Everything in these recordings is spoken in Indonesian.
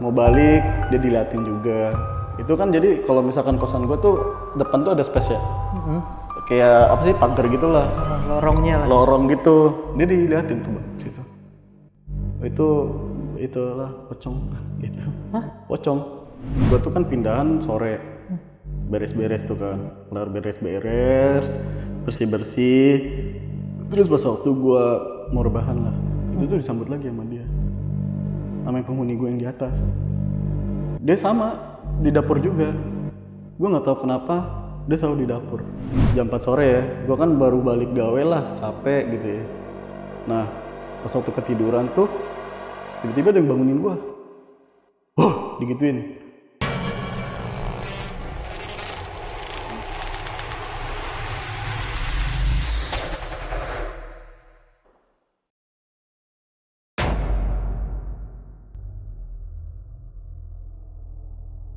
mau balik dia diliatin juga. Itu kan jadi kalau misalkan kosan gue tuh depan tuh ada space ya. Kayak apa sih, pagar gitulah. Lorongnya lah. Lorong gitu. Dia diliatin tuh situ. Itulah pocong gitu. Hah? Pocong. Gue tuh kan pindahan sore. Beres-beres tuh kan. Kelar beres-beres, bersih-bersih. Terus pas waktu gue mau rebahan lah, itu tuh disambut lagi sama dia. Sama penghuni gue yang di atas. Dia sama di dapur juga. Gue nggak tahu kenapa dia selalu di dapur. Jam 4 sore ya, gue kan baru balik gawe lah, capek gitu ya. Nah, pas waktu ketiduran tuh tiba-tiba ada yang bangunin gue. Digituin.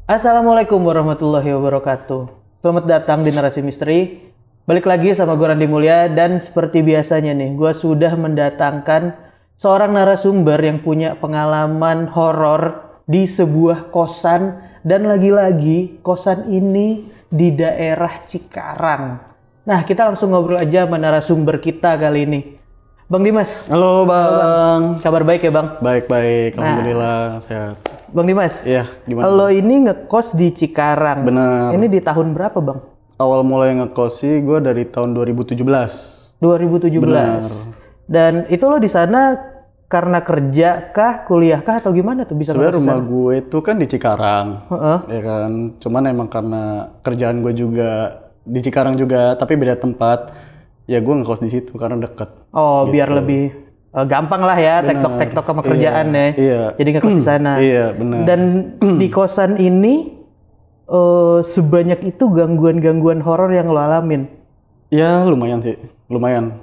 Assalamualaikum warahmatullahi wabarakatuh. Selamat datang di Narasi Misteri. Balik lagi sama gue Randy Mulya, dan seperti biasanya nih, gue sudah mendatangkan seorang narasumber yang punya pengalaman horor di sebuah kosan, dan lagi-lagi kosan ini di daerah Cikarang. Nah, kita langsung ngobrol aja sama narasumber kita kali ini. Bang Dimas. Halo Bang. Kabar baik ya Bang? Baik-baik, alhamdulillah sehat. Bang Dimas, Iya, gimana? lo ini ngekos di Cikarang. Bener. Ini di tahun berapa Bang? Awal mulai ngekos sih gue dari tahun 2017. 2017. Benar. Dan itu lo di sana karena kerja kah, kuliah kah, atau gimana tuh bisa Sebenarnya ngekos di rumah sana? gue itu kan di Cikarang, Heeh. ya kan. Cuman emang karena kerjaan gue juga di Cikarang juga, tapi beda tempat. Ya gue ngekos di situ karena deket. Oh, biar lebih gampang lah ya, tektok-tektok sama kerjaan ya. Iya. Jadi ngekos di sana. Iya, benar. Dan di kosan ini sebanyak itu gangguan-gangguan horor yang lo alamin. Ya lumayan sih, lumayan.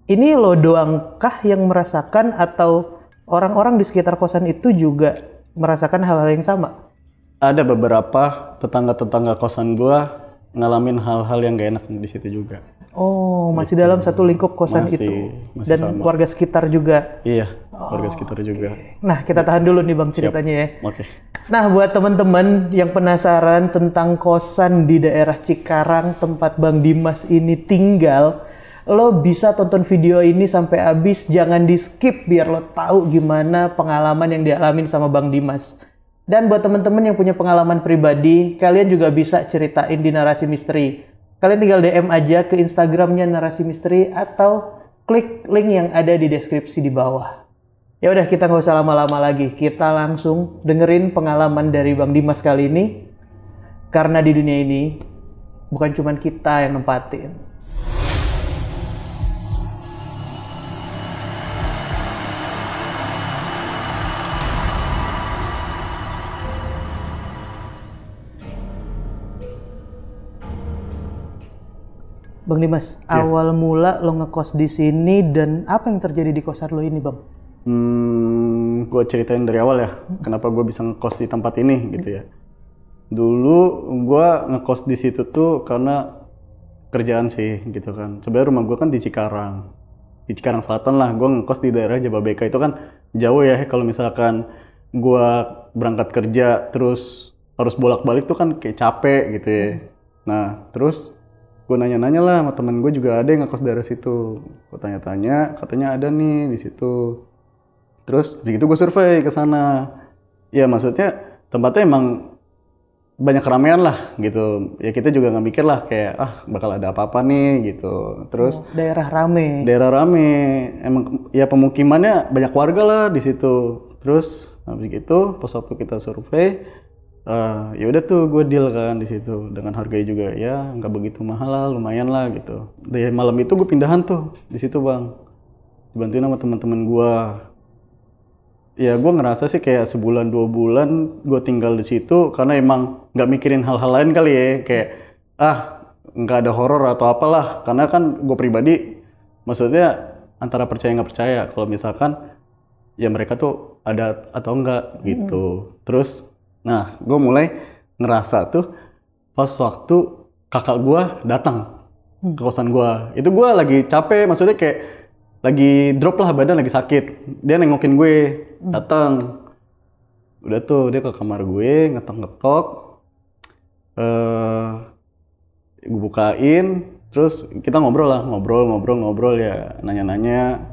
Ini lo doang kah yang merasakan, atau orang-orang di sekitar kosan itu juga merasakan hal-hal yang sama? Ada beberapa tetangga-tetangga kosan gue ngalamin hal-hal yang gak enak di situ juga. Oh, masih dalam satu lingkup kosan Masih itu. masih Dan sama. warga sekitar juga. Iya, warga sekitar juga. Nah, kita tahan dulu nih Bang ceritanya ya. Oke. Nah, buat teman-teman yang penasaran tentang kosan di daerah Cikarang tempat Bang Dimas ini tinggal, lo bisa tonton video ini sampai habis, jangan di skip biar lo tahu gimana pengalaman yang dialamin sama Bang Dimas. Dan buat teman-teman yang punya pengalaman pribadi, kalian juga bisa ceritain di Narasi Misteri. Kalian tinggal DM aja ke Instagramnya Narasi Misteri atau klik link yang ada di deskripsi di bawah. Ya udah, kita nggak usah lama-lama lagi. Kita langsung dengerin pengalaman dari Bang Dimas kali ini. Karena di dunia ini bukan cuma kita yang nempatin. Bang Dimas, awal mula lo ngekos di sini dan apa yang terjadi di kosan lo ini, Bang? Gue ceritain dari awal ya, kenapa gue bisa ngekos di tempat ini gitu ya. Dulu gue ngekos di situ tuh karena kerjaan sih gitu kan. Sebenarnya rumah gue kan di Cikarang Selatan lah. Gue ngekos di daerah Jababeka, itu kan jauh ya. Kalau misalkan gue berangkat kerja terus harus bolak-balik tuh kan kayak capek gitu ya. Nah terus gue nanya-nanya lah sama temen gue, juga ada yang ngekos daerah situ. Gue tanya-tanya, katanya ada nih di situ. Terus begitu gue survei ke sana. Ya maksudnya tempatnya emang banyak keramaian lah gitu. Ya kita juga nggak mikir lah kayak bakal ada apa-apa nih gitu. Terus Daerah rame. daerah rame, emang ya pemukimannya banyak warga lah di situ. Terus habis gitu pas waktu kita survei, ya udah tuh gue deal kan di situ dengan harganya juga ya nggak begitu mahal lah, lumayan lah gitu. Dari malam itu gue pindahan tuh di situ Bang, dibantuin sama teman-teman gue. Ya gue ngerasa sih kayak sebulan 2 bulan gue tinggal di situ karena emang nggak mikirin hal-hal lain kali ya, kayak nggak ada horor atau apalah, karena kan gue pribadi maksudnya antara percaya nggak percaya kalau misalkan ya mereka tuh ada atau enggak gitu. Terus nah, gue mulai ngerasa tuh pas waktu kakak gue datang ke kosan gue. Itu gue lagi capek, maksudnya kayak lagi drop lah badan, lagi sakit. Dia nengokin gue, datang. Udah tuh dia ke kamar gue ngetok-ngetok, gue bukain, terus kita ngobrol lah, ngobrol ya, nanya-nanya.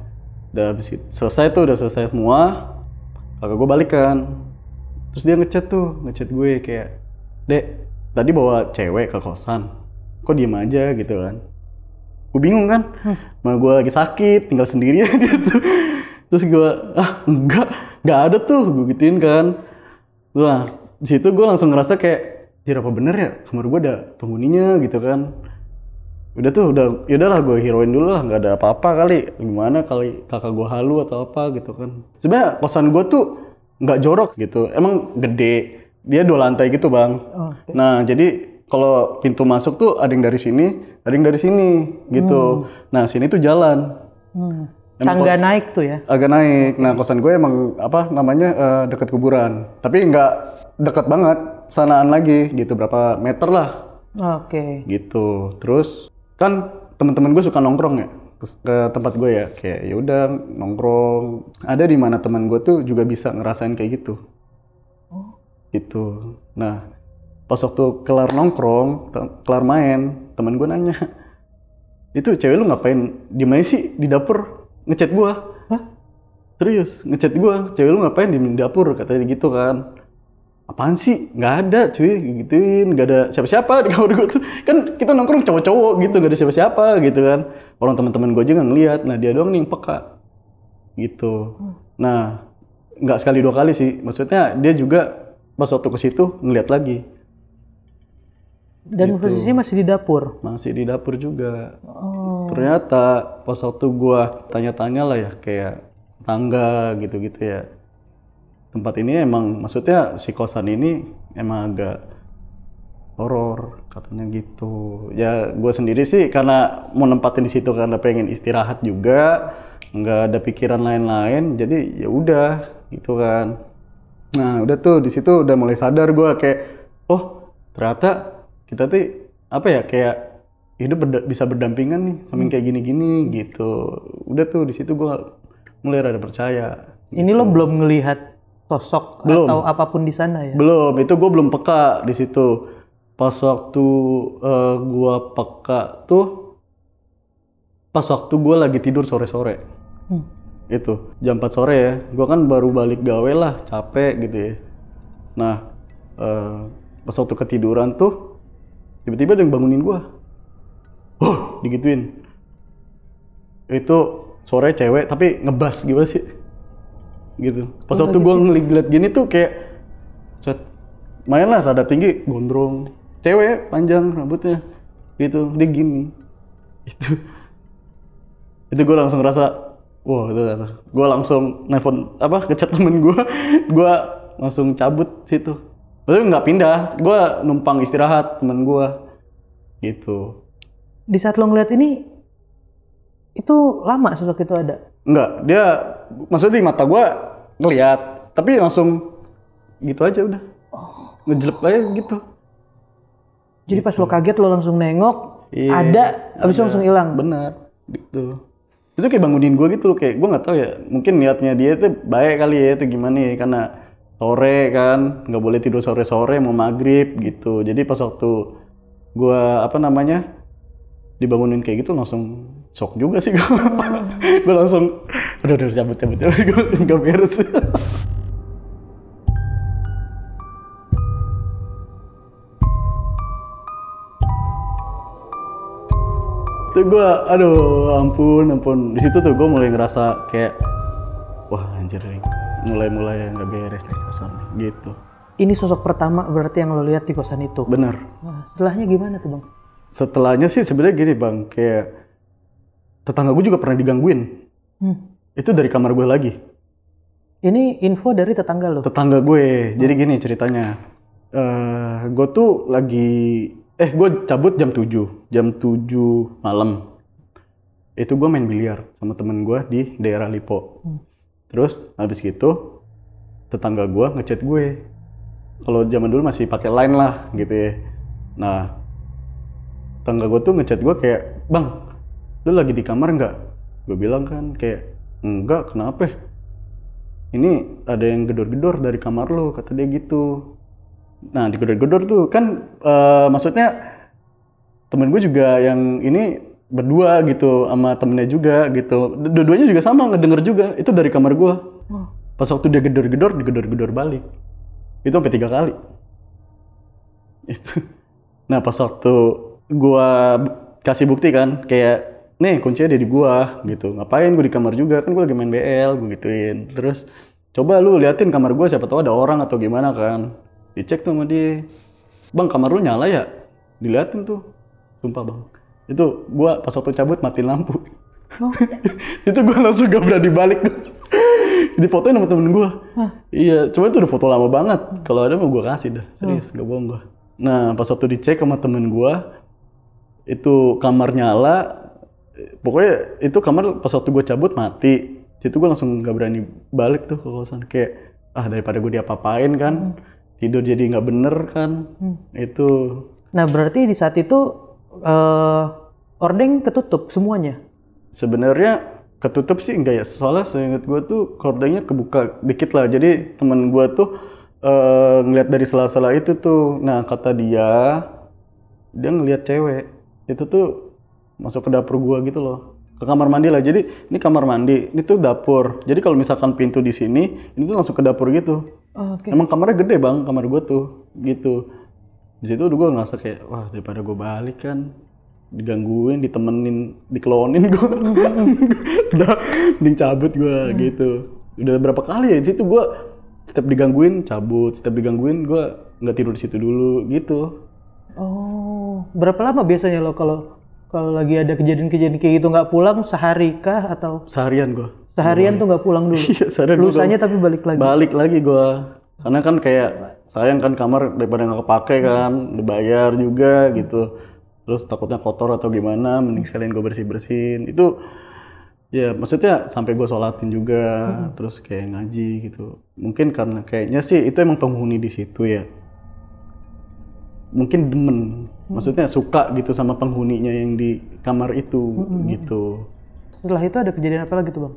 Udah habis itu selesai tuh, udah selesai semua, kakak gue balikan. Terus dia ngechat gue kayak, "Dek, tadi bawa cewek ke kosan, kok diem aja gitu kan." Gue bingung kan, mana gue lagi sakit, tinggal sendirian gitu. Terus gue, enggak ada tuh, gue gituin kan. Nah, di situ gue langsung ngerasa kayak, "Jir, apa bener ya, kamar gue ada penghuninya gitu kan." Udah tuh, yaudahlah gue heroin dulu lah, nggak ada apa-apa kali, gimana kali kakak gue halu atau apa gitu kan. Sebenarnya kosan gue tuh nggak jorok gitu, emang gede, dia 2 lantai gitu bang. Okay. Nah jadi kalau pintu masuk tuh ada yang dari sini, ada yang dari sini gitu. Nah sini tuh jalan. Tangga naik tuh ya? Agak naik. Nah kosan gue emang apa namanya dekat kuburan, tapi nggak dekat banget, sanaan lagi gitu, berapa meter lah. Oke. Gitu. Terus kan teman-teman gue suka nongkrong ya ke tempat gue ya, kayak ya udah nongkrong. Ada di mana teman gue tuh juga bisa ngerasain kayak gitu. Gitu. Nah pas waktu kelar nongkrong, kelar main, teman gue nanya, "Itu cewek lu ngapain di mana sih di dapur?" Ngechat gue. Hah? Serius ngechat gue, "Cewek lu ngapain di dapur?" Katanya gitu kan. "Apaan sih? Nggak ada cuy," gituin, "nggak ada siapa-siapa di kamar gue tuh." Kan kita nongkrong cowok-cowok gitu, nggak ada siapa-siapa gitu kan. Orang teman-teman gue juga ngeliat, nah dia doang nih yang peka gitu. Nah nggak sekali 2 kali sih, maksudnya dia juga pas waktu ke situ ngeliat lagi. Dan Gitu. posisinya masih di dapur? Masih di dapur juga. Oh. Ternyata pas waktu gue tanya-tanya lah ya, kayak tangga gitu-gitu ya, tempat ini emang, maksudnya si kosan ini emang agak horor katanya gitu. Ya gue sendiri sih karena mau nempatin di situ karena pengen istirahat juga, nggak ada pikiran lain-lain, jadi ya udah gitu kan. Nah udah tuh di situ udah mulai sadar gue kayak, oh ternyata kita tuh apa ya, kayak hidup bisa berdampingan nih sama yang kayak gini-gini gitu. Udah tuh di situ gue mulai rada percaya. Ini lo belum ngelihat sosok Belum. atau apapun di sana ya? Belum, itu gue belum peka di situ. Pas waktu gue peka tuh, pas waktu gue lagi tidur sore-sore. Itu jam 4 sore ya, gue kan baru balik gawe lah, capek gitu ya. Nah, pas waktu ketiduran tuh, tiba-tiba ada yang bangunin gue. Digituin. Itu sore cewek, tapi ngebas gimana sih? Gitu. Pas waktu gue ngeliat gini tuh kayak, main lah rada tinggi, gondrong, cewek panjang rambutnya, gitu, dia gini, itu gue langsung rasa, wah itu kata, gue langsung nelfon ngechat temen gue langsung cabut situ, tapi nggak pindah, gue numpang istirahat temen gue, gitu. Di saat lo ngeliat ini, itu lama sosok itu ada? Enggak, dia maksudnya di mata gue ngeliat, tapi langsung gitu aja udah, ngejelep aja gitu. Jadi pas lo kaget lo langsung nengok, Iya, ada, abis itu langsung hilang. Benar, gitu. Itu kayak bangunin gue gitu loh, kayak gue nggak tahu ya, mungkin niatnya dia tuh baik kali ya, itu gimana ya, karena sore kan, nggak boleh tidur sore-sore, mau maghrib gitu. Jadi pas waktu gue dibangunin kayak gitu, langsung shock juga sih gue. Gue langsung, udah cabut, gue nggak beres. Itu gue, aduh ampun. Di situ tuh gue mulai ngerasa kayak, wah anjir nih, mulai nggak beres nih kosan gitu. Ini sosok pertama berarti yang lo lihat di kosan itu? Bener. Nah, setelahnya gimana tuh bang? Setelahnya sih sebenarnya gini bang, kayak tetangga gue juga pernah digangguin. Itu dari kamar gue lagi. Ini info dari tetangga lo? Tetangga gue, jadi gini ceritanya. Gue tuh gue cabut jam 7 malam. Itu gue main biliar sama temen gue di daerah Lipo. Terus habis gitu tetangga gue ngechat gue. Kalau zaman dulu masih pakai line lah gitu ya. Nah, tetangga gue tuh ngechat gue kayak, "Bang, lu lagi di kamar nggak?" Gue bilang kan kayak, "Enggak, kenapa?" ini ada yang gedor-gedor dari kamar lo, kata dia gitu. Nah digedor-gedor tuh kan maksudnya temen gue juga yang ini berdua gitu sama temennya juga gitu. Dua-duanya juga sama ngedenger juga. Itu dari kamar gue. Pas waktu dia gedor-gedor, digedor-gedor balik. Itu sampai 3 kali. Itu. Nah pas waktu gue kasih bukti kan, kayak nih kuncinya ada di gue gitu. Ngapain gue di kamar juga, kan gue lagi main BL, gue gituin. Terus coba lu liatin kamar gue, siapa tahu ada orang atau gimana kan. Dicek tuh sama dia. Bang kamar lu nyala ya? Diliatin tuh. Sumpah bang. Itu gua pas waktu cabut matiin lampu. Oh. Itu gua langsung gak berani balik. Difotoin sama temen gua. Iya, cuma itu udah foto lama banget. Kalau ada mau gua kasih dah. Serius, gak bohong gua. Nah, pas waktu dicek sama temen gua, itu kamar nyala. Pokoknya itu kamar pas waktu gua cabut mati. Situ gua langsung gak berani balik tuh ke kosan. Kayak, daripada gua diapa-apain kan. Tidur jadi gak bener kan. Itu. Nah berarti di saat itu ordeng ketutup semuanya? Sebenarnya ketutup sih enggak ya, soalnya seingat gue tuh kordengnya kebuka dikit lah. Jadi temen gue tuh ngeliat dari sela-sela itu tuh. Nah kata dia ngeliat cewek itu tuh masuk ke dapur gue gitu loh, ke kamar mandi lah. Jadi ini kamar mandi, ini tuh dapur. Jadi kalau misalkan pintu di sini, ini tuh langsung ke dapur gitu. Okay. Emang kamarnya gede bang, kamar gue tuh gitu. Di situ udah gue ngerasa kayak wah daripada gue balik kan digangguin, ditemenin, dikelonin gue. Udah mending cabut gue gitu. Udah berapa kali ya di situ gue setiap digangguin cabut, setiap digangguin gue nggak tidur di situ dulu gitu. Oh, berapa lama biasanya lo kalau lagi ada kejadian-kejadian kayak gitu nggak pulang sehari kah atau Seharian gue. seharian tuh nggak pulang dulu? Iya, seharian Lusanya tapi balik lagi. Balik lagi gue. Karena kan kayak sayang kan kamar daripada nggak kepake kan, dibayar juga gitu. Terus takutnya kotor atau gimana, mending sekalian gue bersih-bersihin. Itu ya maksudnya sampai gue sholatin juga, terus kayak ngaji gitu. Mungkin karena kayaknya sih itu emang penghuni di situ ya. Mungkin demen, maksudnya suka gitu sama penghuninya yang di kamar itu gitu. Setelah itu ada kejadian apa lagi tuh bang?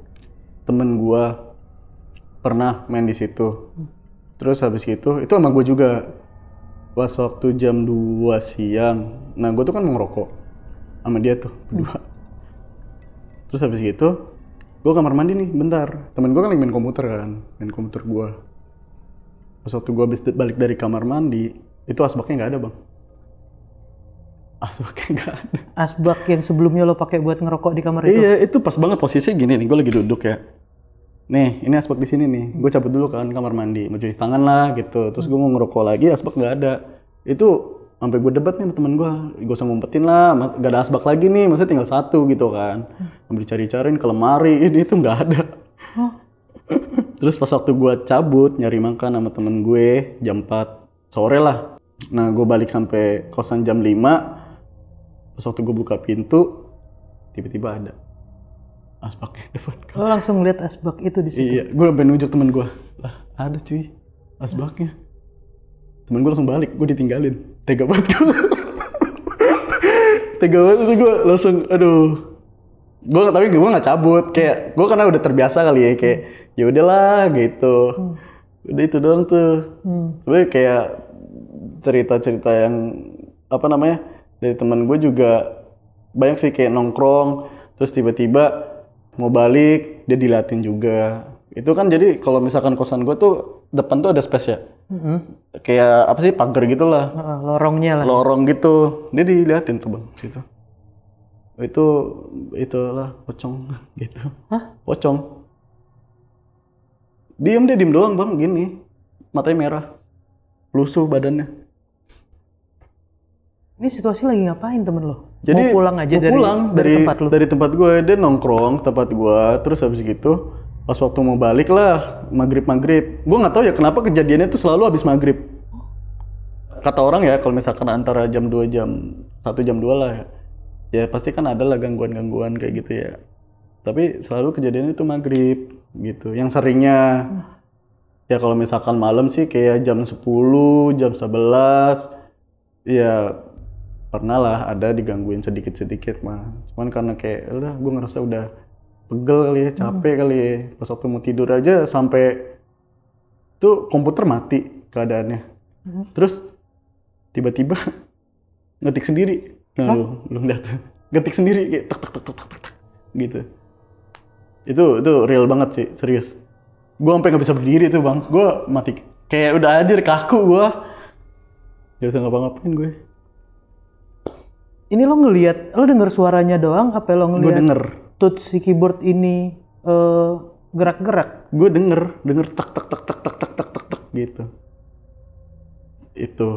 Temen gue pernah main di situ. Terus habis itu sama gue juga pas waktu jam 2 siang. Nah gue tuh kan mau ngerokok sama dia tuh berdua. Terus habis itu gue kamar mandi nih bentar. Temen gue kan lagi main komputer gue. Pas waktu gue habis balik dari kamar mandi, itu asbaknya nggak ada bang. Asbaknya nggak ada. Asbak yang sebelumnya lo pakai buat ngerokok di kamar itu? Iya itu pas banget posisinya gini nih, gue lagi duduk ya. Nih, ini asbak di sini nih. Gue cabut dulu kan kamar mandi, mau cuci tangan lah gitu. Terus gue mau ngerokok lagi, asbak nggak ada. Itu sampai gue debat nih sama temen gue. Gue sama ngumpetin lah, nggak ada asbak lagi nih, maksudnya tinggal satu gitu kan. Sambil dicari-cariin ke lemari, ini itu nggak ada. Terus pas waktu gue cabut nyari makan sama temen gue jam 4 sore lah. Nah gue balik sampai kosan jam 5. Pas waktu gue buka pintu, tiba-tiba ada asbaknya depan. Lo langsung lihat asbak itu di situ? Iya, gue sampai nunjuk temen gue. Lah, ada cuy, asbaknya. Temen gue langsung balik, gue ditinggalin. Tega banget gue. Tega banget itu gue langsung, aduh. Tapi gue nggak cabut, kayak gue karena udah terbiasa kali ya, kayak ya udahlah gitu. Udah itu doang tuh. Sebenarnya kayak cerita-cerita yang apa namanya dari temen gue juga banyak sih, kayak nongkrong, terus tiba-tiba mau balik dia dilatin juga. Itu kan jadi kalau misalkan kosan gue tuh depan tuh ada space ya, kayak apa sih, pagar gitulah, lorongnya lah, lorong gitu, dia diliatin tuh bang situ. Itulah pocong gitu. Hah? Pocong dia diem doang bang, gini matanya merah, lusuh badannya. Ini situasi lagi ngapain temen lo? Jadi mau pulang aja dari tempat lo? Dari tempat gue, dia nongkrong tempat gue, terus habis gitu pas waktu mau balik lah, maghrib. Gue nggak tahu ya kenapa kejadiannya tuh selalu habis maghrib. Kata orang ya, kalau misalkan antara jam 2 jam 1 jam 2 lah ya. Ya pasti kan ada lah gangguan-gangguan kayak gitu ya. Tapi selalu kejadiannya itu maghrib gitu. Yang seringnya ya kalau misalkan malam sih kayak jam 10, jam 11 ya pernah lah ada digangguin sedikit-sedikit mah. Cuman karena kayak udah gue ngerasa udah pegel kali ya, capek kali ya. Pas waktu mau tidur aja sampai tuh komputer mati keadaannya. Terus tiba-tiba ngetik sendiri. Nah, lu lihat. Ngetik sendiri kayak tak tak tak tak tak tak, tak gitu. Itu real banget sih, serius. Gua sampai nggak bisa berdiri tuh, Bang. Gua mati kayak udah hadir kaku gua. Gak bisa ngapa-ngapain gue. Ini lo denger suaranya doang apa lo Gue ngeliat denger. touch si keyboard ini gerak-gerak? Gue denger tak tak tak tak tak tak tak tak tak gitu. Itu.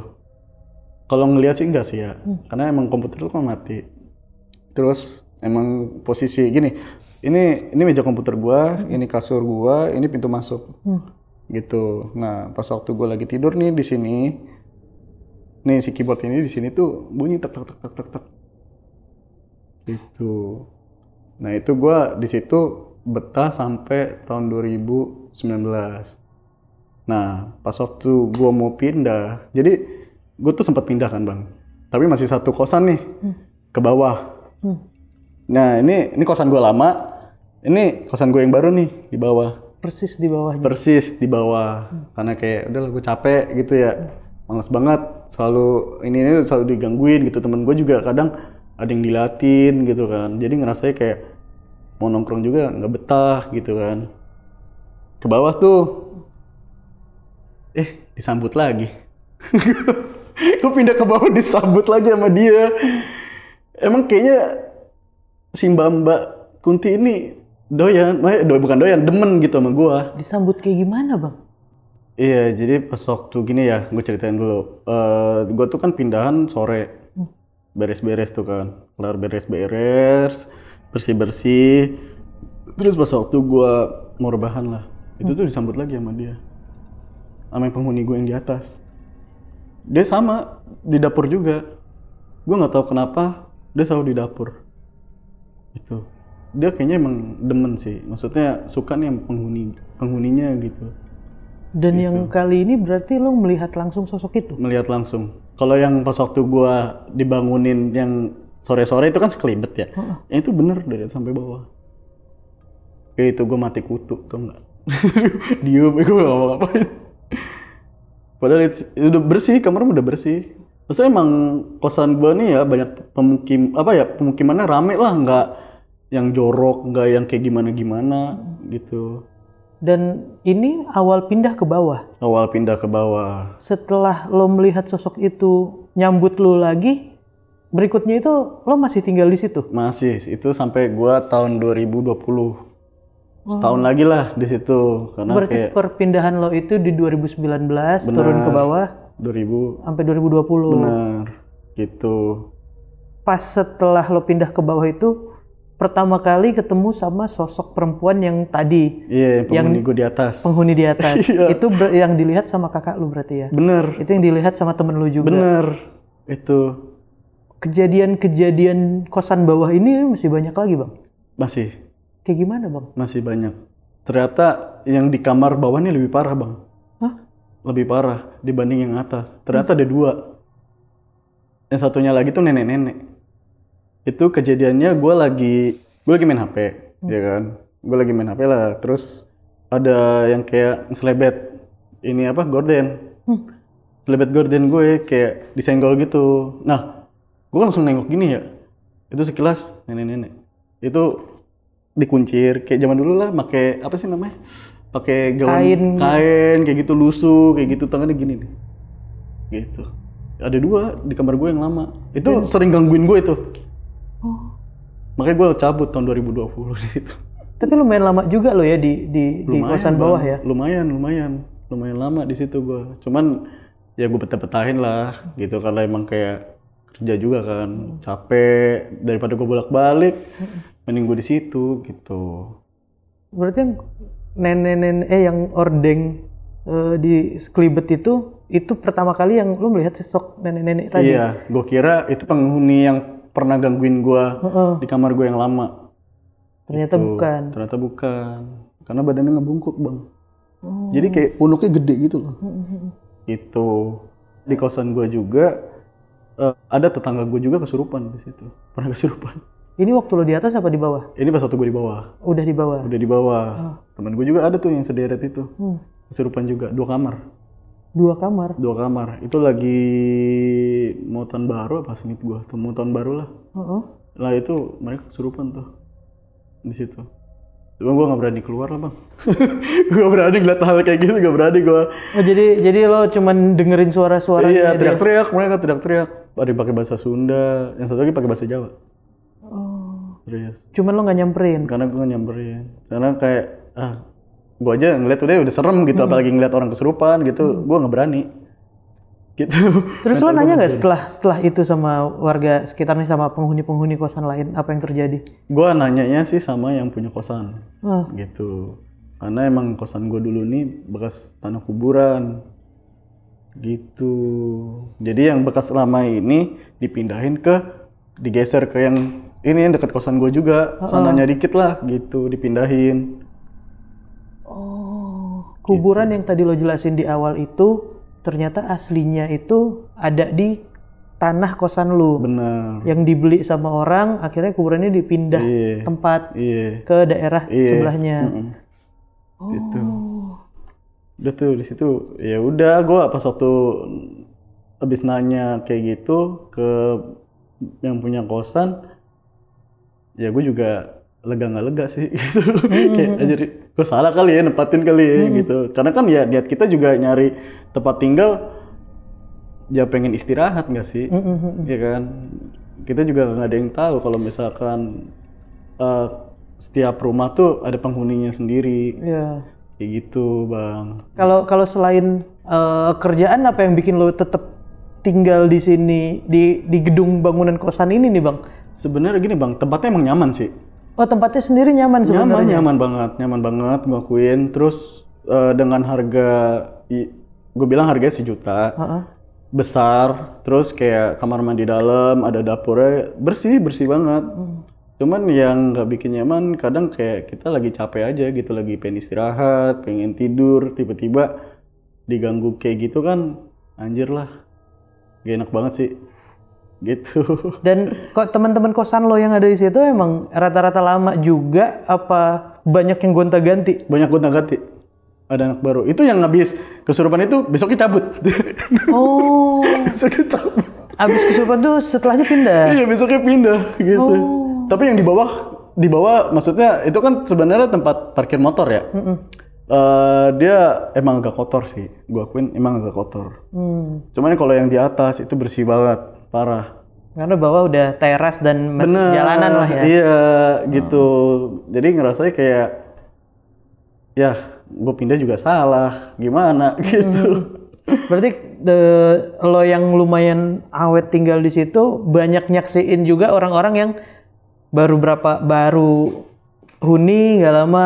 Kalau ngelihat sih enggak sih ya, karena emang komputer itu kan mati. Terus emang posisi gini, ini meja komputer gua, ini kasur gua, ini pintu masuk, gitu. Nah pas waktu gua lagi tidur nih di sini, nih si keyboard ini di sini tuh bunyi tak tak tak tak tak tak, gitu. Nah itu gua di situ betah sampai tahun 2019. Nah pas waktu gua mau pindah, jadi gue tuh sempat pindah kan bang, tapi masih satu kosan nih ke bawah. Nah ini kosan gue lama, ini kosan gue yang baru nih di bawah. Persis di bawahnya. Persis di bawah, karena kayak udah gue capek gitu ya, males banget selalu ini selalu digangguin gitu. Temen gue juga kadang ada yang dilatin gitu kan, jadi ngerasanya kayak mau nongkrong juga nggak betah gitu kan. Ke bawah tuh, disambut lagi. Gue pindah ke bawah disambut lagi sama dia. Emang kayaknya si Mbak Kunti ini bukan doyan, demen gitu sama gue. Disambut kayak gimana bang? Iya, jadi pas waktu gini ya, gue ceritain dulu. Gue tuh kan pindahan sore, beres-beres tuh kan, kelar beres-beres, bersih-bersih. Terus pas waktu gue mau rebahan lah, itu tuh disambut lagi sama dia, sama yang penghuni gue yang di atas. Dia sama di dapur juga. Gue nggak tahu kenapa dia selalu di dapur. Itu dia kayaknya emang demen sih. Maksudnya suka nih yang penghuninya gitu. Dan Gitu. yang kali ini berarti lo melihat langsung sosok itu? Melihat langsung. Kalau yang pas waktu gue dibangunin yang sore-sore itu kan sekelibet ya. Yang itu bener dari sampai bawah. Kayak itu gue mati kutu tuh nggak. Diem, gue nggak mau ngapain. Padahal itu udah bersih, kamarnya udah bersih. Maksudnya emang kosan gua nih ya banyak pemukimannya rame lah, nggak yang jorok, nggak yang kayak gimana gitu. Dan ini awal pindah ke bawah. Awal pindah ke bawah. Setelah lo melihat sosok itu nyambut lo lagi, berikutnya itu lo masih tinggal di situ? Masih, itu sampai gua tahun 2020. Setahun lagi lah di situ, karena Berarti kayak perpindahan lo itu di 2019 turun ke bawah 2000 sampai 2020. benar gitu. Pas setelah lo pindah ke bawah itu pertama kali ketemu sama sosok perempuan yang tadi. Iya, penghuni gue di atas. Penghuni di atas. Iya. Itu yang dilihat sama kakak lo berarti ya? Bener. Itu yang dilihat sama temen lo juga? Bener. Itu. Kejadian-kejadian kosan bawah ini masih banyak lagi bang? Masih. Kayak gimana bang? Masih banyak. Ternyata yang di kamar bawah ini lebih parah bang. Hah? Lebih parah dibanding yang atas. Ternyata ada dua. Yang satunya lagi tuh nenek-nenek. Itu kejadiannya gue lagi main HP, ya kan. Gue lagi main HP lah. Terus ada yang kayak selebet ini apa gorden. Selebet gorden gue kayak disenggol gitu. Nah, gue langsung nengok gini ya. Itu sekilas nenek-nenek. Itu dikuncir kayak zaman dulu lah, pakai apa sih namanya, pakai gaun kain kayak gitu, lusuh kayak gitu, tangannya gini nih gitu. Ada dua di kamar gue yang lama itu. Sering gangguin gue itu. Makanya gue cabut tahun 2020 di situ. Tapi lumayan lama juga lo ya di kosan bawah ya? Lumayan lama di situ gue. Cuman ya gue betah-betahin lah gitu, karena emang kayak kerja juga kan, capek, daripada gue bolak-balik mending gue di situ gitu. Berarti yang nenek-nenek yang ordeng di Sklibet itu pertama kali yang lu melihat sosok nenek-nenek tadi? Iya, gue kira itu penghuni yang pernah gangguin gue di kamar gue yang lama. Ternyata gitu. bukan. Ternyata bukan, karena badannya ngebungkuk bang. Jadi kayak punuknya gede gitu loh. Itu di kosan gue juga ada tetangga gue juga kesurupan di situ. Pernah kesurupan. Ini waktu lo di atas apa di bawah? Ini pas waktu gue di bawah. Udah di bawah. Udah di bawah. Temen gue juga ada tuh yang sederet itu. Kesurupan juga, 2 kamar. 2 kamar. 2 kamar. Itu lagi mau tahun baru apa singkat gue? Mau tahun baru lah. Lah itu mereka kesurupan tuh di situ. Cuma gue nggak berani keluar lah bang. Gue nggak berani ngeliat hal kayak gitu, nggak berani gue. Oh jadi lo cuman dengerin suara-suara? Iya teriak-teriak, mereka teriak-teriak. Ada yang pakai bahasa Sunda, yang satu lagi pakai bahasa Jawa. Oh. Serius. Cuman lo nggak nyamperin? Karena gue nggak nyamperin. Karena kayak gue aja ngeliat udah serem gitu, apalagi ngeliat orang kesurupan gitu, gue nggak berani. Gitu. Terus lo nanya nggak setelah itu sama warga sekitarnya, sama penghuni-penghuni kosan lain, apa yang terjadi? Gue nanyanya sih sama yang punya kosan, gitu. Karena emang kosan gue dulu nih bekas tanah kuburan, gitu. Jadi yang bekas lama ini dipindahin digeser ke yang ini yang dekat kosan gue juga, sananya dikit lah, gitu, dipindahin. Oh, kuburan yang tadi lo jelasin di awal itu ternyata aslinya itu ada di tanah kosan lu. Bener. Yang dibeli sama orang, akhirnya kuburannya dipindah tempat ke daerah sebelahnya. Gitu. Udah tuh di situ. Ya udah, gue pas waktu habis nanya kayak gitu ke yang punya kosan, ya gue juga lega nggak lega sih gitu. Kayak aja gue salah kali ya nempatin kali ya gitu. Karena kan ya niat kita juga nyari tempat tinggal, ya pengen istirahat nggak sih, ya kan. Kita juga nggak ada yang tahu kalau misalkan setiap rumah tuh ada penghuninya sendiri. Iya. Kayak gitu bang. Kalau selain kerjaan, apa yang bikin lo tetap tinggal di sini di gedung bangunan kosan ini nih bang? Sebenarnya gini bang, tempatnya emang nyaman sih. Oh tempatnya sendiri nyaman sebenarnya? Nyaman banget gue akuin. Terus dengan harga, gue bilang harganya 1 juta, besar. Terus kayak kamar mandi dalam, ada dapurnya, bersih banget. Cuman yang nggak bikin nyaman, kadang kayak kita lagi capek aja gitu, lagi pengen istirahat, pengen tidur, tiba-tiba diganggu kayak gitu kan, anjir lah, gak enak banget sih. Gitu. Dan kok teman-teman kosan lo yang ada di situ emang rata-rata lama juga apa banyak yang gonta-ganti? Banyak gonta-ganti. Ada anak baru. Itu yang habis kesurupan itu besoknya cabut. Oh. Besoknya cabut. Abis kesurupan tuh setelahnya pindah. Iya, besoknya pindah gitu. Tapi yang di bawah maksudnya itu kan sebenarnya tempat parkir motor ya. Dia emang agak kotor sih. Gua akuin emang agak kotor. Cuman kalau yang di atas itu bersih banget. Parah. Karena bawah udah teras dan masih jalanan lah ya. Iya, gitu. Jadi ngerasanya kayak, ya gue pindah juga salah, gimana gitu. Berarti lo yang lumayan awet tinggal di situ banyak nyaksiin juga orang-orang yang baru huni nggak lama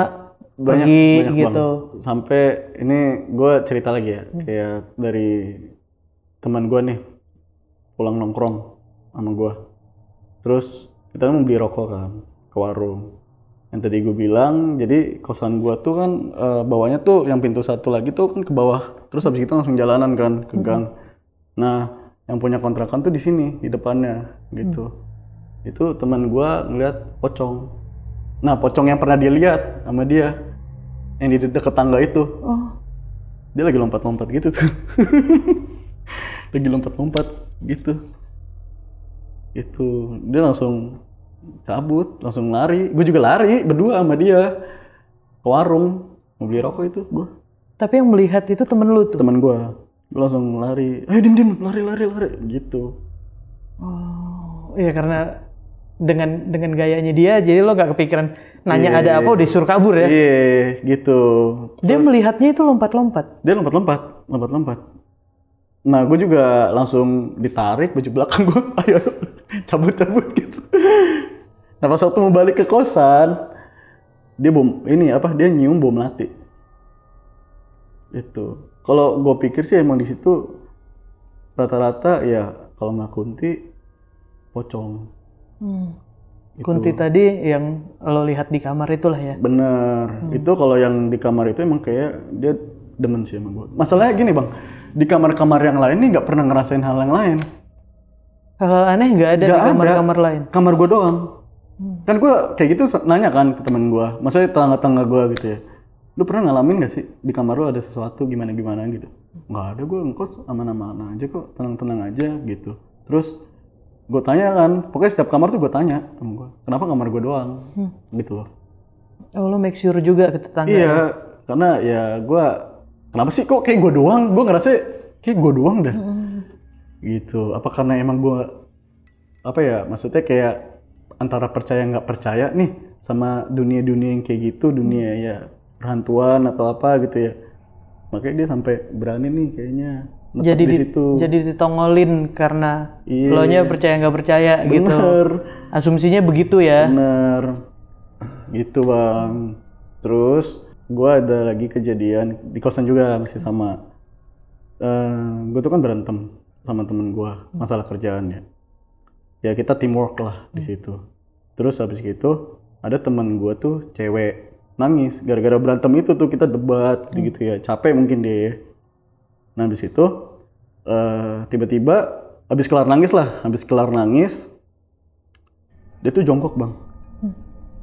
pergi gitu. Bang. Sampai ini gue cerita lagi ya, kayak dari teman gue nih. Pulang nongkrong sama gue, terus kita mau beli rokok kan ke warung. Yang tadi gue bilang, jadi kosan gue tuh kan bawahnya tuh yang pintu satu lagi tuh kan ke bawah, terus habis itu langsung jalanan kan ke gang. Nah yang punya kontrakan tuh di sini di depannya gitu. Itu teman gue ngeliat pocong. Nah pocong yang pernah dia lihat sama dia yang di dekat tangga itu, dia lagi lompat-lompat gitu tuh. Lagi lompat-lompat gitu. Dia langsung cabut, langsung lari. Gue juga lari berdua sama dia ke warung mau beli rokok itu gue. Tapi yang melihat itu temen lu tuh? Temen gue. Gue langsung lari. Dim, lari gitu. Oh iya, karena dengan gayanya dia, jadi lo gak kepikiran nanya ada apa, udah disuruh kabur ya? Iya, gitu. Dia melihatnya itu lompat-lompat? Dia lompat-lompat. Nah, gue juga langsung ditarik baju belakang gue, ayo cabut gitu. Nah, pas waktu mau balik ke kosan, dia nyium bom melati. Itu. Kalau gue pikir sih emang di situ rata-rata ya kalau nggak kunti, pocong. Kunti tadi yang lo lihat di kamar itulah ya? Bener. Itu kalau yang di kamar itu emang kayak dia demen sih sama gue. Masalahnya gini bang, di kamar-kamar yang lain nih nggak pernah ngerasain hal yang lain. Hal-hal aneh nggak ada di kamar-kamar lain? Kamar gue doang. Kan gue kayak gitu nanya kan ke temen gue, maksudnya tetangga-tetangga gue gitu ya. Lu pernah ngalamin gak sih di kamar lu ada sesuatu gimana-gimana gitu? Nggak ada, gue ngekos aman-aman aja kok, tenang-tenang aja gitu. Terus gue tanya kan, pokoknya setiap kamar tuh gue tanya sama gue, kenapa kamar gue doang? Gitu loh. Oh, lo make sure juga ke tetangga. Iya, karena ya gue, kenapa sih kok kayak gue doang? Gue ngerasa kayak gue doang dah. Gitu, apa karena emang gue, apa ya, maksudnya kayak antara percaya nggak percaya nih sama dunia-dunia yang kayak gitu, dunia ya perhantuan atau apa gitu ya. Makanya dia sampai berani nih kayaknya netep Jadi di situ. jadi ditongolin karena Iya. lo nya percaya nggak percaya gitu. Bener, Asumsinya begitu ya. bener. Gitu bang. Terus gue ada lagi kejadian di kosan juga masih sama. Gue tuh kan berantem sama temen gue masalah kerjaan ya. Ya kita teamwork lah di situ. Terus habis gitu ada temen gue tuh cewek nangis gara-gara berantem itu tuh, kita debat gitu ya, capek mungkin dia ya. Nah habis itu tiba-tiba habis kelar nangis dia tuh jongkok bang,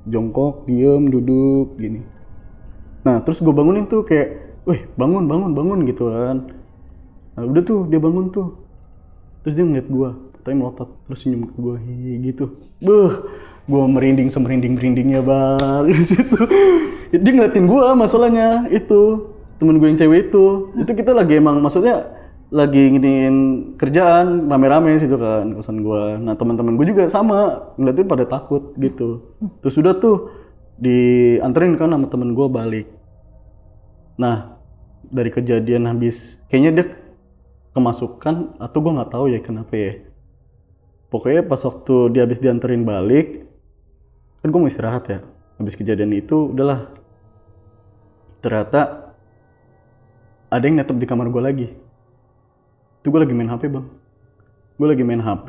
jongkok diem duduk gini. Nah terus gue bangunin tuh kayak, wih bangun gitu kan. Nah udah tuh dia bangun tuh, terus dia ngeliat gue, matanya melotot, terus senyum ke gue gitu. Gue merindingnya bang di situ. Dia ngeliatin gue, masalahnya itu temen gue yang cewek itu kita lagi emang maksudnya lagi nginiin kerjaan rame-rame situ kan kosan gue. Nah teman-teman gue juga sama ngeliatin pada takut gitu. Terus udah tuh dianterin kan sama temen gue balik. Nah dari kejadian habis kayaknya dia kemasukan atau gue nggak tahu ya kenapa ya. Pokoknya pas waktu dia habis dianterin balik, kan gue mau istirahat ya. Habis kejadian itu udahlah. Ternyata ada yang netep di kamar gue lagi. Itu gue lagi main HP bang. Gue lagi main HP,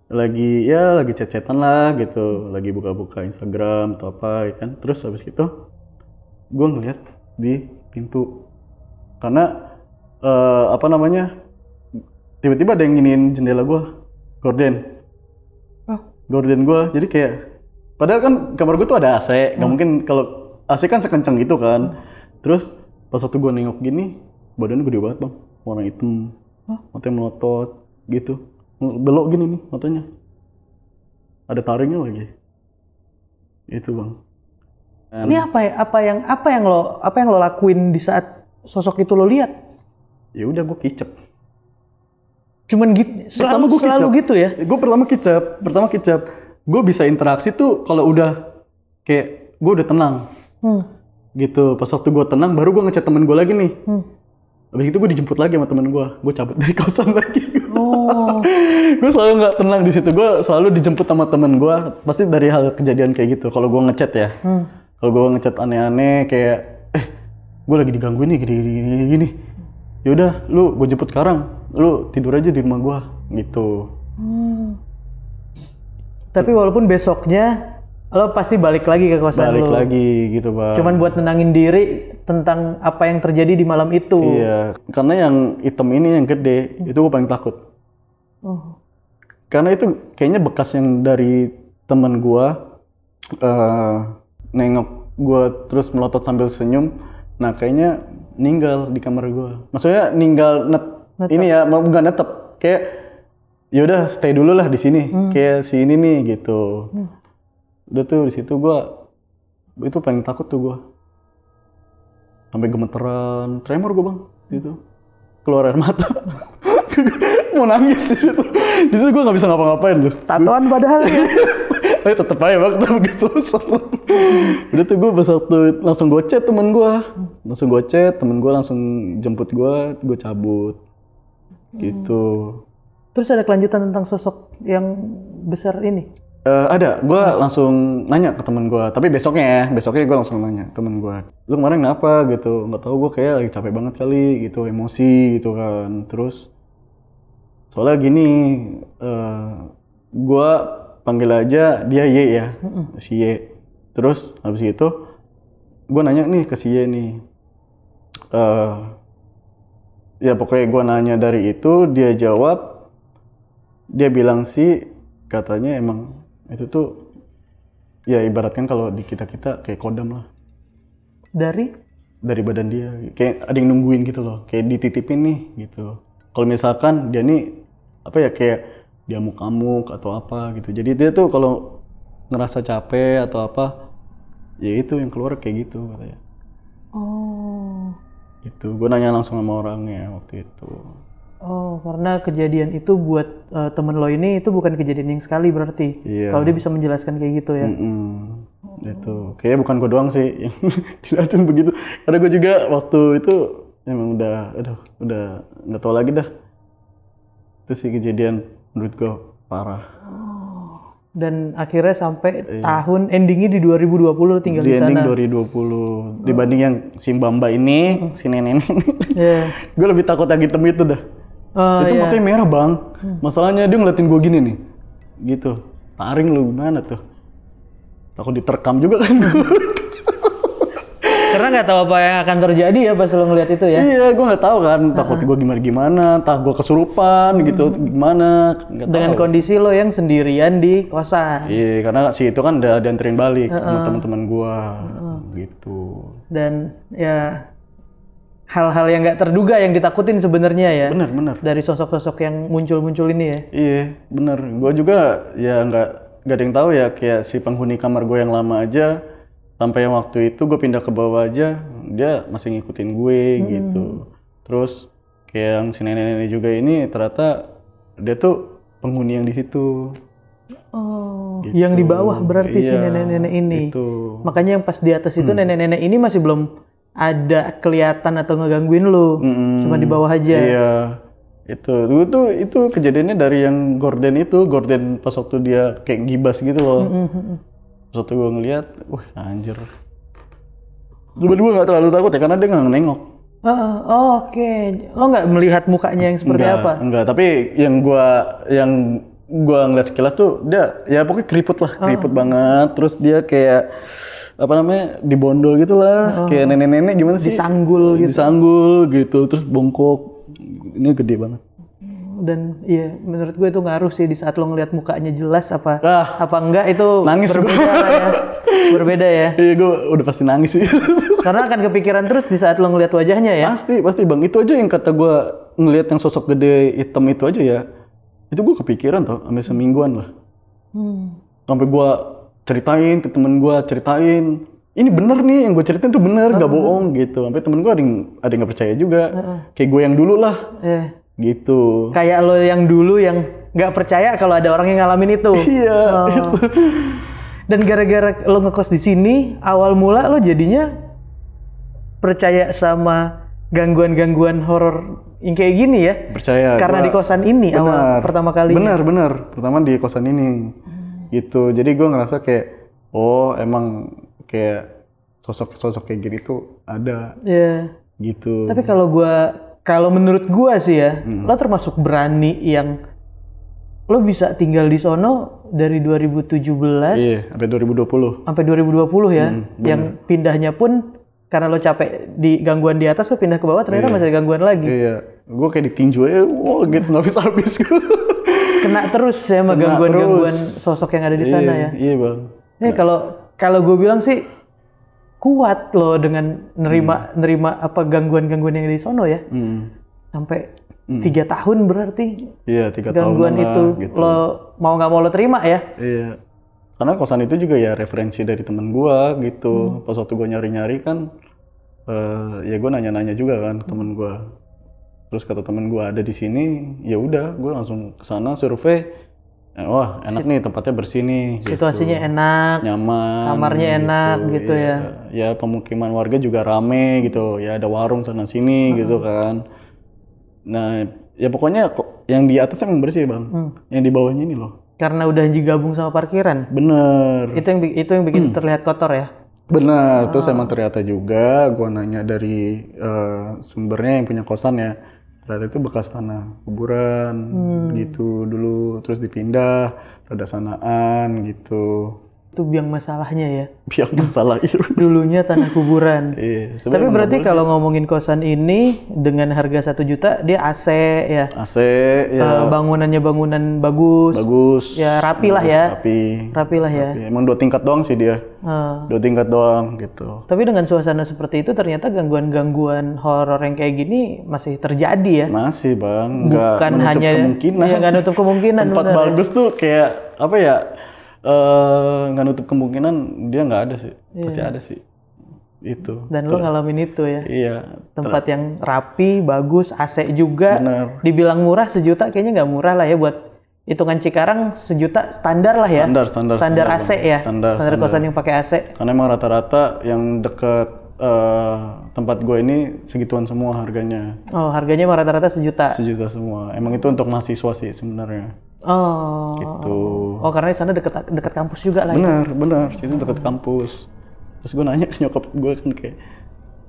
lagi chat-chatan lah gitu, lagi buka-buka Instagram atau apa ya kan. Terus habis itu gue ngeliat di pintu. Karena tiba-tiba ada yang nginiin jendela gue, gorden. Gorden gue, jadi kayak, padahal kan kamar gue tuh ada AC, nggak mungkin kalau AC kan sekencang gitu kan. Terus pas waktu gue nengok gini, badannya gede banget bang, warna hitam, matanya melotot gitu, belok gini nih matanya, ada taringnya lagi, itu bang. Ini apa yang lo lakuin di saat sosok itu lo lihat? Ya udah gue kicep. Cuman gitu, selalu gitu ya? Gue pertama kicep. Gue bisa interaksi tuh kalau udah kayak gue udah tenang. Gitu. Pas waktu gue tenang, baru gue ngechat temen gue lagi nih. Habis itu gue dijemput lagi sama temen gue. Gue cabut dari kosan lagi. Oh. Gue selalu nggak tenang di situ. Gue selalu dijemput sama temen gue. Pasti dari hal kejadian kayak gitu. Kalau gue ngechat ya. Kalau gue ngechat aneh-aneh kayak, gue lagi digangguin nih gini. Yaudah, lu gue jemput sekarang. Lu tidur aja di rumah gua gitu. Tapi walaupun besoknya lo pasti balik lagi ke kosan Balik lo. lagi gitu bang. Cuman buat nenangin diri tentang apa yang terjadi di malam itu. Iya, karena yang hitam ini yang gede itu gua paling takut. Karena itu kayaknya bekas yang dari temen gua nengok gua terus melotot sambil senyum. Nah kayaknya ninggal di kamar gua. Maksudnya ninggal ini ya, bukan netep, kayak yaudah stay dulu lah di sini, kayak si ini nih gitu. Udah tuh di situ gua itu paling takut tuh gua, sampai gemeteran, tremor gua bang, gitu, keluar air mata, mau nangis di situ. Di situ gua nggak bisa ngapa-ngapain loh. Tatoan padahal ya. Tapi tetep aja bang, tetep begitu serem. Udah tuh gua pas waktu langsung gue chat temen gua, temen gua langsung jemput gua cabut. Gitu. Terus ada kelanjutan tentang sosok yang besar ini? Ada, gue langsung nanya ke temen gue. Tapi besoknya gue langsung nanya temen gue. Lu kemarin kenapa gitu? Nggak tahu, gue kayak lagi capek banget kali gitu, emosi gitu kan. Terus soalnya gini, gue panggil aja dia Y ya, si Y. Terus habis itu gue nanya nih ke si Y nih. Ya pokoknya gue nanya dari itu, dia jawab, dia bilang sih katanya emang itu tuh ya ibaratkan kalau di kita kayak kodam lah dari badan dia, kayak ada yang nungguin gitu loh, kayak dititipin nih gitu. Kalau misalkan dia nih apa ya, kayak dia amuk-amuk atau apa gitu, jadi dia tuh kalau ngerasa capek atau apa, ya itu yang keluar kayak gitu katanya. Oh. Gitu, gue nanya langsung sama orangnya waktu itu. Oh, karena kejadian itu buat temen lo ini itu bukan kejadian yang sekali berarti. Iya. Kalau dia bisa menjelaskan kayak gitu ya. Itu kayaknya bukan gue doang sih yang dilihatin begitu, karena gue juga waktu itu emang udah nggak tahu lagi dah. Itu sih kejadian menurut gue parah. Dan akhirnya sampai tahun endingnya di 2020 tinggal di sana. Ending 2020 dibanding yang si Mbamba ini, si nenek ini. Gue lebih takut yang hitam itu dah. Itu matanya merah bang. Masalahnya dia ngeliatin gue gini nih, gitu. Taring lu gimana tuh? Takut diterkam juga kan. Karena nggak tahu apa yang akan terjadi ya pas lo ngeliat itu ya. Iya, gue nggak tahu kan. Takut gue gimana, entah gue kesurupan gitu, gimana. Dengan kondisi lo yang sendirian di kosan. Iya, karena si itu kan udah dianterin balik sama teman-teman gue, gitu. Dan ya hal-hal yang nggak terduga yang ditakutin sebenarnya ya. Bener. Dari sosok-sosok yang muncul-muncul ini ya. Iya, bener. Gue juga ya nggak ada yang tahu ya, kayak si penghuni kamar gue yang lama aja. Sampai yang waktu itu gue pindah ke bawah aja, dia masih ngikutin gue gitu. Terus kayak yang si nenek-nenek juga ini ternyata dia tuh penghuni yang di situ. Oh, gitu. Yang di bawah berarti si nenek-nenek ini. Itu. Makanya yang pas di atas itu nenek-nenek ini masih belum ada kelihatan atau ngegangguin lu. Cuma di bawah aja. Iya. Itu kejadiannya dari yang Gordon pas waktu dia kayak gibas gitu loh. Waktu gue ngeliat, wah anjir. Gue nggak terlalu takut ya karena dia nggak nengok. Oke. Lo nggak melihat mukanya yang seperti apa? Enggak. Tapi yang gua ngeliat sekilas tuh dia ya pokoknya keriput banget. Terus dia kayak apa namanya dibondol gitu lah, kayak nenek-nenek gimana sih? Disanggul gitu, terus bongkok. Ini gede banget. Dan iya menurut gue itu ngaruh sih di saat lo ngeliat mukanya jelas apa enggak itu nangis berbeda lah ya. Berbeda ya. Iya gue udah pasti nangis sih. Karena akan kepikiran terus di saat lo ngeliat wajahnya ya. Pasti bang, itu aja yang kata gue ngeliat yang sosok gede hitam itu aja ya. Itu gue kepikiran tuh sampai semingguan lah. Sampai gue ceritain ke temen gue, ini bener nih yang gue ceritain tuh bener, gak bohong gitu. Sampai temen gue ada yang gak percaya juga. Kayak gue yang dulu lah. Gitu. Kayak lo yang dulu yang nggak percaya kalau ada orang yang ngalamin itu. Iya. Gitu. Dan gara-gara lo ngekos di sini, awal mula lo jadinya percaya sama gangguan-gangguan horor yang kayak gini ya? Percaya. Karena di kosan ini awal pertama kali. Bener. Pertama di kosan ini. Gitu. Jadi gue ngerasa kayak, oh emang kayak sosok-sosok kayak gini tuh ada. Iya. Gitu. Tapi kalau menurut gua sih ya, lo termasuk berani yang lo bisa tinggal di sono dari 2017 sampai 2020. Sampai 2020 ya. Yang pindahnya pun karena lo capek di gangguan di atas, lo pindah ke bawah ternyata masih ada gangguan lagi. Iya. Gua kayak ditinju gitu nggak habis. Kena terus ya sama gangguan-gangguan sosok yang ada di sana ya. Iya, Bang. Kalau gue bilang sih kuat loh dengan nerima apa gangguan-gangguan yang ada di sono ya. Sampai 3 tahun berarti. Iya, 3 tahun gangguan itu gitu. Lo mau nggak mau lo terima ya. Iya. Karena kosan itu juga ya referensi dari temen gua gitu. Pas waktu gua nyari-nyari kan ya gua nanya-nanya juga kan ke temen gua. Terus kata temen gua ada di sini, ya udah gua langsung ke sana survei. Wah enak nih, tempatnya bersih nih. Situasinya gitu. enak, nyaman, kamarnya enak gitu ya. Ya pemukiman warga juga rame gitu, ya ada warung sana sini gitu kan. Nah ya pokoknya yang di atas emang bersih bang, yang di bawahnya ini loh. Karena udah digabung sama parkiran. Bener. Itu yang bikin terlihat kotor ya. Bener, terus emang ternyata juga gua nanya dari sumbernya yang punya kosan ya. Ternyata itu bekas tanah kuburan gitu dulu, terus dipindah rada sanaan gitu. Itu biang masalahnya ya. Biang masalah itu. Dulunya tanah kuburan. Iya, Tapi sebenarnya berarti nggak kalau ngomongin kosan ini dengan harga 1 juta dia AC ya. boleh. AC ya Bangunannya bangunan bagus. bagus. Ya rapi lah Bagus, ya. Rapi. Rapi lah ya. Rapi. Emang 2 tingkat doang sih dia. 2 tingkat doang gitu. Tapi dengan suasana seperti itu ternyata gangguan-gangguan horor yang kayak gini masih terjadi ya. Masih bang, nggak Bukan menutup hanya kemungkinan. Iya, nggak nutup kemungkinan. Tempat bener. bagus tuh kayak apa ya? Nggak nutup kemungkinan dia nggak ada sih, pasti ada sih. Itu. Dan lo ngalamin itu ya. Iya. Tempat yang rapi, bagus, AC juga. Bener. Dibilang murah 1 juta kayaknya nggak murah lah ya buat hitungan Cikarang 1 juta standar lah ya. Standar AC ya. Standar kosan yang pakai AC. Karena emang rata-rata yang deket tempat gue ini segituan semua harganya. Oh, harganya emang rata-rata 1 juta. 1 juta semua. Emang itu untuk mahasiswa sih sebenarnya. Oh. Gitu. Oh, karena di sana dekat kampus juga lah. Bener. Situ deket kampus. Terus gue nanya ke nyokap gue kan kayak,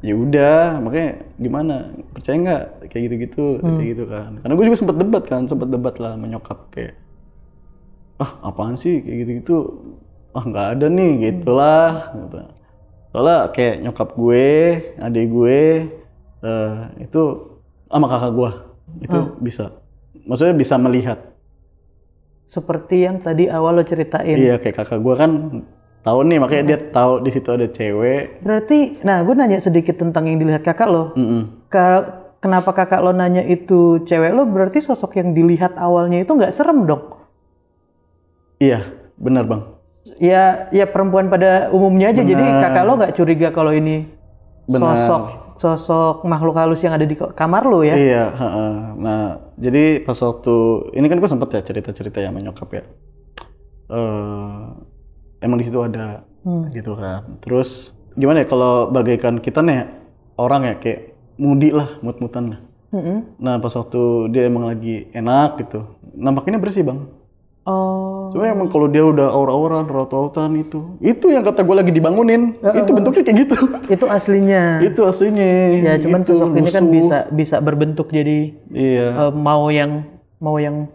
ya udah, makanya gimana? Percaya nggak kayak gitu-gitu, kayak gitu kan? Karena gue juga sempet debat lah sama nyokap kayak, apaan sih kayak gitu-gitu? Nggak ada nih, gitulah. Gitu. Soalnya kayak nyokap gue, adik gue, itu sama kakak gue itu bisa, maksudnya bisa melihat. Seperti yang tadi awal lo ceritain. Iya, kayak kakak gue kan tahu nih, makanya dia tahu di situ ada cewek. Berarti, nah gue nanya sedikit tentang yang dilihat kakak lo. Kenapa kakak lo nanya itu cewek lo? Berarti sosok yang dilihat awalnya itu nggak serem dong? Iya, benar bang. Ya perempuan pada umumnya aja. Jadi kakak lo nggak curiga kalau ini sosok makhluk halus yang ada di kamar lo ya? Iya. Nah, jadi pas waktu ini kan gue sempet ya cerita-cerita ya sama nyokap ya. Emang di situ ada gitu kan. Terus gimana ya kalau bagaikan kita nih orang ya kayak mudi lah, mut-mutan lah. Nah pas waktu dia emang lagi enak gitu, nampaknya bersih bang. Oh. Cuma emang kalau dia udah aura-auran, raut-rautan itu yang kata gue lagi dibangunin, itu bentuknya kayak gitu. Itu aslinya. Itu aslinya. Ya cuman itu, sosok ini kan bisa berbentuk jadi mau yang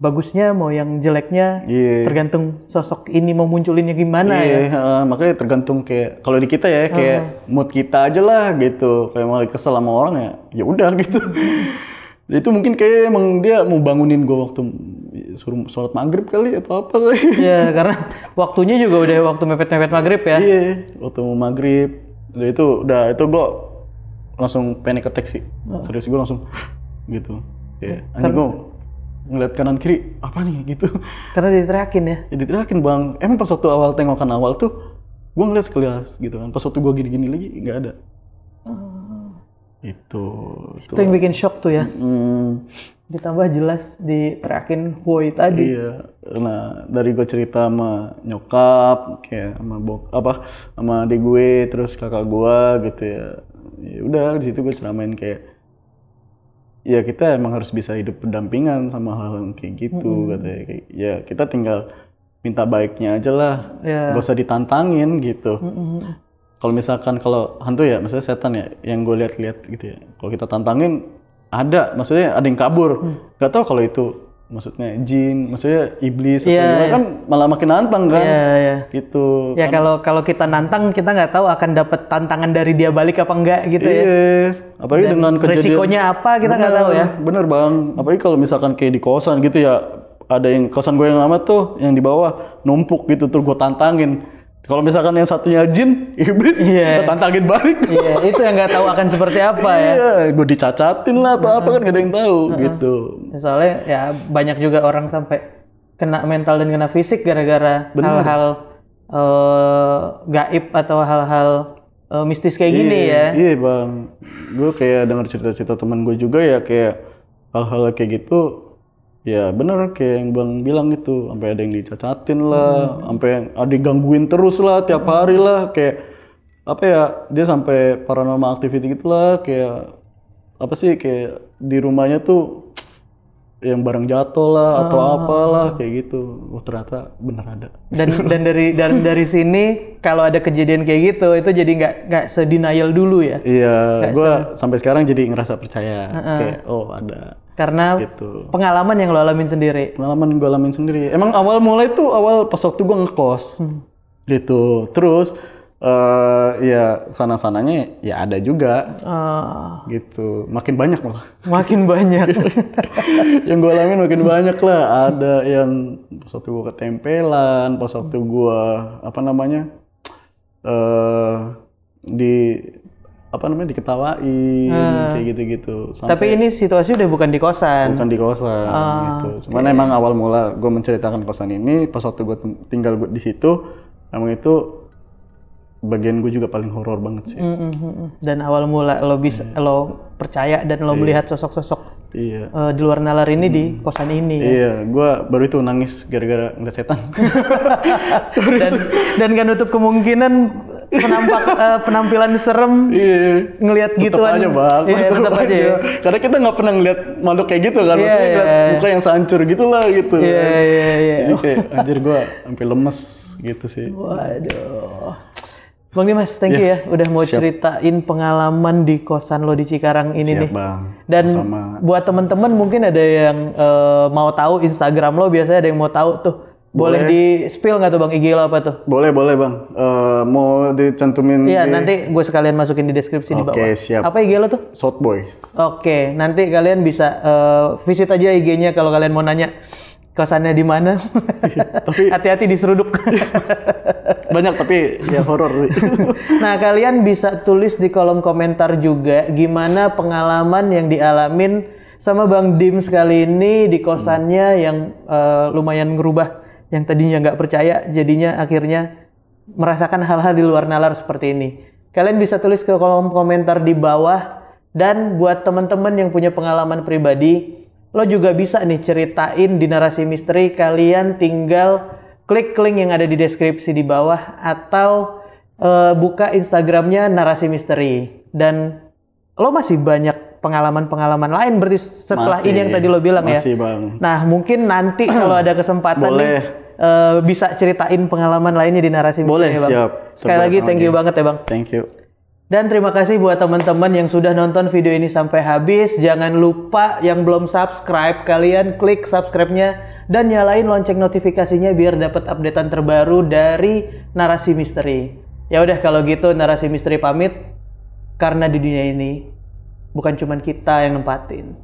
bagusnya, mau yang jeleknya, tergantung sosok ini mau munculinnya gimana ya. Makanya tergantung kayak kalau di kita ya kayak mood kita aja lah gitu. Kayak mau kesel sama orang ya udah gitu. Itu mungkin kayak emang dia mau bangunin gue waktu suruh sholat maghrib kali atau apa kali. Iya, karena waktunya juga udah waktu mepet-mepet maghrib ya. Iya, waktu mau maghrib. Itu gue langsung panic attack sih. Serius gue langsung gitu. Kayak anjing gue ngeliat kanan kiri apa nih gitu. Karena diteriakin ya. Diteriakin bang. Emang pas waktu awal tengokan awal tuh gue ngeliat sekilas gitu kan. Pas waktu gue gini-gini lagi nggak ada. Itu yang bikin shock tuh ya. Ditambah jelas diteriakin woi tadi. Iya. Nah dari gue cerita sama nyokap kayak sama adik gue terus kakak gue gitu ya. Ya udah di situ gue ceramain kayak ya kita emang harus bisa hidup berdampingan sama hal-hal kayak gitu katanya. Kayak, ya kita tinggal minta baiknya aja lah. Gak usah ditantangin gitu. Kalau misalkan kalau hantu ya, maksudnya setan ya, yang gue lihat-lihat gitu ya. Kalau kita tantangin maksudnya ada yang kabur. Gak tahu kalau itu maksudnya jin, maksudnya iblis atau gimana kan malah makin nantang kan. Gitu. Ya kan, kalau kita nantang kita nggak tahu akan dapat tantangan dari dia balik apa enggak gitu ya. Apalagi dengan kejadian resikonya apa kita nggak tahu ya. Bener bang. Apalagi kalau misalkan kayak di kosan gitu ya, ada yang kosan gue yang lama tuh yang di bawah numpuk gitu tuh gue tantangin. Kalau misalkan yang satunya jin, iblis, kita tantangin balik. Iya, itu yang nggak tahu akan seperti apa ya. Iya, gue dicacatin lah atau apa kan nggak ada yang tahu gitu. Soalnya ya banyak juga orang sampai kena mental dan kena fisik gara-gara hal-hal gaib atau hal-hal mistis kayak gini ya. Iya bang, gue kayak dengar cerita-cerita teman gue juga ya kayak hal-hal kayak gitu. Ya bener kayak yang bang bilang itu, sampai ada yang dicacatin lah, sampai yang ada digangguin terus lah tiap hari lah, kayak apa ya dia sampai paranormal activity gitulah, kayak apa sih kayak di rumahnya tuh yang barang jatuh lah atau apalah kayak gitu. Ternyata bener ada. Dan dari sini kalau ada kejadian kayak gitu itu jadi nggak sedenial dulu ya. Iya, gue sampai sekarang jadi ngerasa percaya kayak ada. Karena gitu. Pengalaman yang lo alamin sendiri. Pengalaman yang gue alamin sendiri. Emang awal mulai tuh pas waktu gue ngekos. Gitu. Terus ya sana-sananya ya ada juga gitu. Makin banyak malah. Makin banyak. Yang gue alamin makin banyak lah. Ada yang pas waktu gue ketempelan, pas waktu gue apa namanya diketawain kayak gitu-gitu. Tapi ini situasi udah bukan di kosan. Bukan di kosan gitu. Cuman emang awal mula gue menceritakan kosan ini pas waktu gue tinggal di situ, emang itu bagian gue juga paling horor banget sih. Dan awal mula lo bisa lo percaya dan lo melihat sosok-sosok di luar nalar ini di kosan ini. Iya, gue baru itu nangis gara-gara ngeliat setan. dan gak nutup kemungkinan penampilan serem ngelihat gituan. Tetap aja bang. Iya, tetap aja ya. Karena kita nggak pernah ngeliat makhluk kayak gitu kan. Maksudnya ngeliat muka yang sehancur gitu lah gitu. Iya. Jadi kayak anjir gue sampai lemes gitu sih. Waduh. Bang Dimas, thank you ya udah mau ceritain pengalaman di kosan lo di Cikarang ini nih. Bang. Dan buat teman-teman mungkin ada yang mau tahu Instagram lo, biasanya ada yang mau tahu tuh. Boleh di spill nggak tuh Bang IG lo apa tuh? Boleh Bang. Mau dicantumin? Iya, nanti gue sekalian masukin di deskripsi di bawah. Oke, siap. Apa IG lo tuh? South Boys. Oke, nanti kalian bisa visit aja IG-nya kalau kalian mau nanya kosannya di mana. Tapi hati-hati diseruduk. Banyak tapi ya horor. Nah, kalian bisa tulis di kolom komentar juga gimana pengalaman yang dialamin sama Bang Dims kali ini di kosannya yang lumayan ngerubah yang tadinya nggak percaya jadinya akhirnya merasakan hal-hal di luar nalar seperti ini. Kalian bisa tulis ke kolom komentar di bawah, dan buat teman-teman yang punya pengalaman pribadi, lo juga bisa nih ceritain di Narasi Misteri. Kalian tinggal klik link yang ada di deskripsi di bawah atau buka Instagramnya Narasi Misteri. Dan lo masih banyak pengalaman-pengalaman lain berarti setelah ini yang tadi lo bilang ya. Masih Bang. Nah mungkin nanti kalau ada kesempatan nih bisa ceritain pengalaman lainnya di Narasi Misteri. Boleh, Bang. siap. Sekali lagi thank you banget ya Bang. Thank you. Dan terima kasih buat teman-teman yang sudah nonton video ini sampai habis. Jangan lupa yang belum subscribe, kalian klik subscribe-nya dan nyalain lonceng notifikasinya biar dapat updatean terbaru dari Narasi Misteri. Ya udah kalau gitu Narasi Misteri pamit, karena di dunia ini bukan cuma kita yang nempatin.